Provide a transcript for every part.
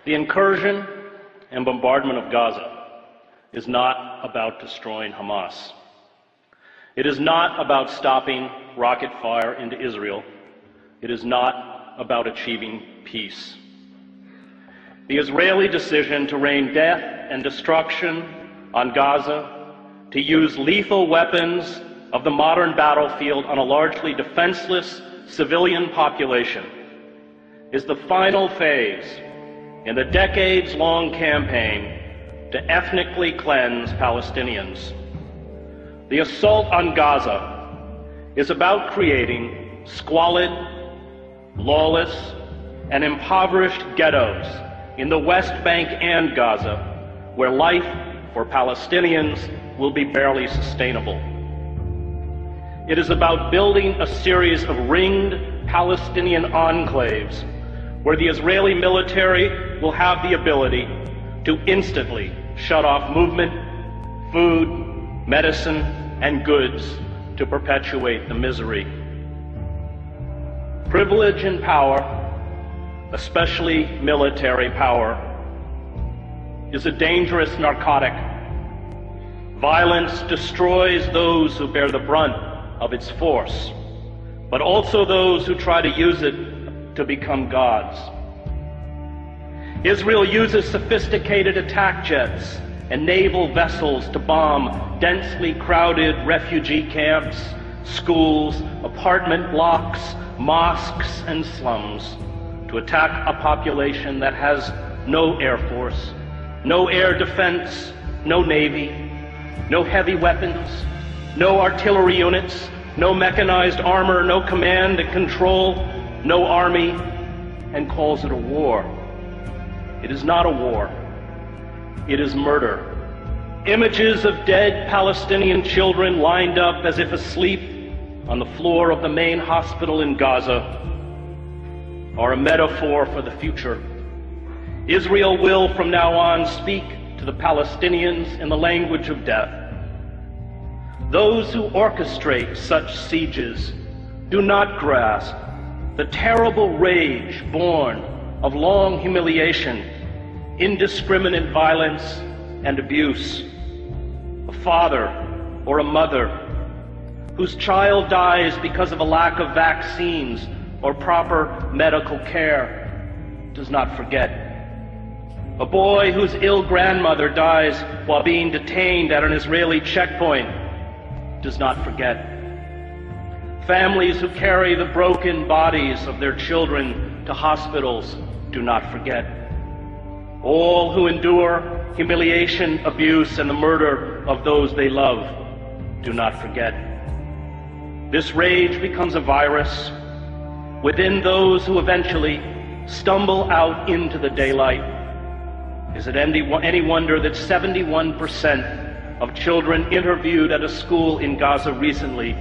The incursion and bombardment of Gaza is not about destroying Hamas. It is not about stopping rocket fire into Israel. It is not about achieving peace. The Israeli decision to rain death and destruction on Gaza, to use lethal weapons of the modern battlefield on a largely defenseless civilian population, is the final phase in the decades-long campaign to ethnically cleanse Palestinians. The assault on Gaza is about creating squalid, lawless, and impoverished ghettos in the West Bank and Gaza, where life for Palestinians will be barely sustainable. It is about building a series of ringed Palestinian enclaves where the Israeli military will have the ability to instantly shut off movement, food, medicine, and goods to perpetuate the misery. Privilege and power, especially military power, is a dangerous narcotic. Violence destroys those who bear the brunt of its force, but also those who try to use it to become gods. Israel uses sophisticated attack jets and naval vessels to bomb densely crowded refugee camps, schools, apartment blocks, mosques, and slums, to attack a population that has no air force, no air defense, no navy, no heavy weapons, no artillery units, no mechanized armor, no command and control, no army, and calls it a war. It is not a war. It is murder. Images of dead Palestinian children lined up as if asleep on the floor of the main hospital in Gaza are a metaphor for the future. Israel will from now on speak to the Palestinians in the language of death. Those who orchestrate such sieges do not grasp the terrible rage born of long humiliation, indiscriminate violence, and abuse. A father or a mother whose child dies because of a lack of vaccines or proper medical care does not forget. A boy whose ill grandmother dies while being detained at an Israeli checkpoint does not forget. Families who carry the broken bodies of their children to hospitals do not forget. All who endure humiliation, abuse, and the murder of those they love do not forget. This rage becomes a virus within those who eventually stumble out into the daylight. Is it any wonder that 71% of children interviewed at a school in Gaza recently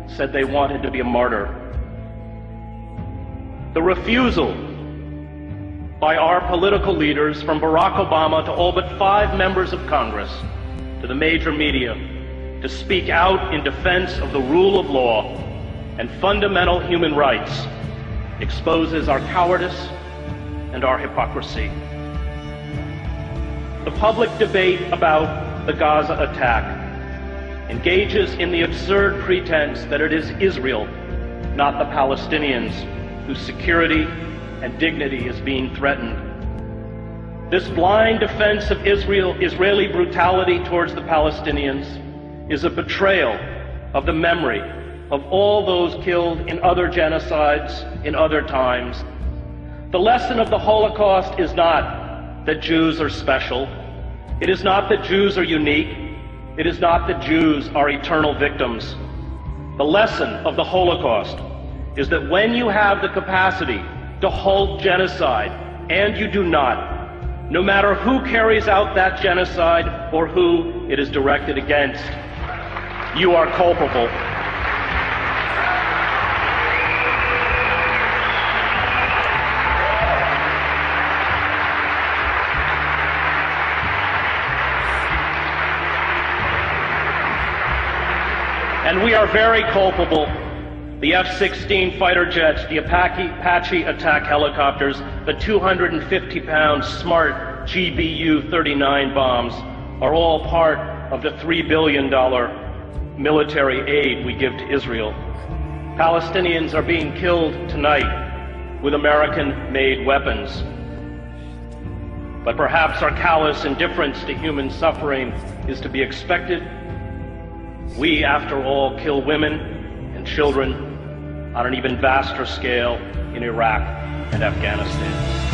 said they wanted to be a martyr? The refusal by our political leaders, from Barack Obama to all but 5 members of Congress, to the major media, to speak out in defense of the rule of law and fundamental human rights exposes our cowardice and our hypocrisy. The public debate about the Gaza attack engages in the absurd pretense that it is Israel, not the Palestinians, whose security and dignity is being threatened. This blind defense of Israeli brutality towards the Palestinians is a betrayal of the memory of all those killed in other genocides in other times. The lesson of the Holocaust is not that Jews are special. It is not that Jews are unique. It is not that Jews are eternal victims. The lesson of the Holocaust is that when you have the capacity to halt genocide, and you do not, no matter who carries out that genocide or who it is directed against, you are culpable. And we are very culpable The F-16 fighter jets, the Apache attack helicopters, the 250-pound smart GBU-39 bombs are all part of the $3 billion military aid we give to Israel. Palestinians are being killed tonight with American-made weapons. But perhaps our callous indifference to human suffering is to be expected. We, after all, kill women and children on an even vaster scale in Iraq and Afghanistan.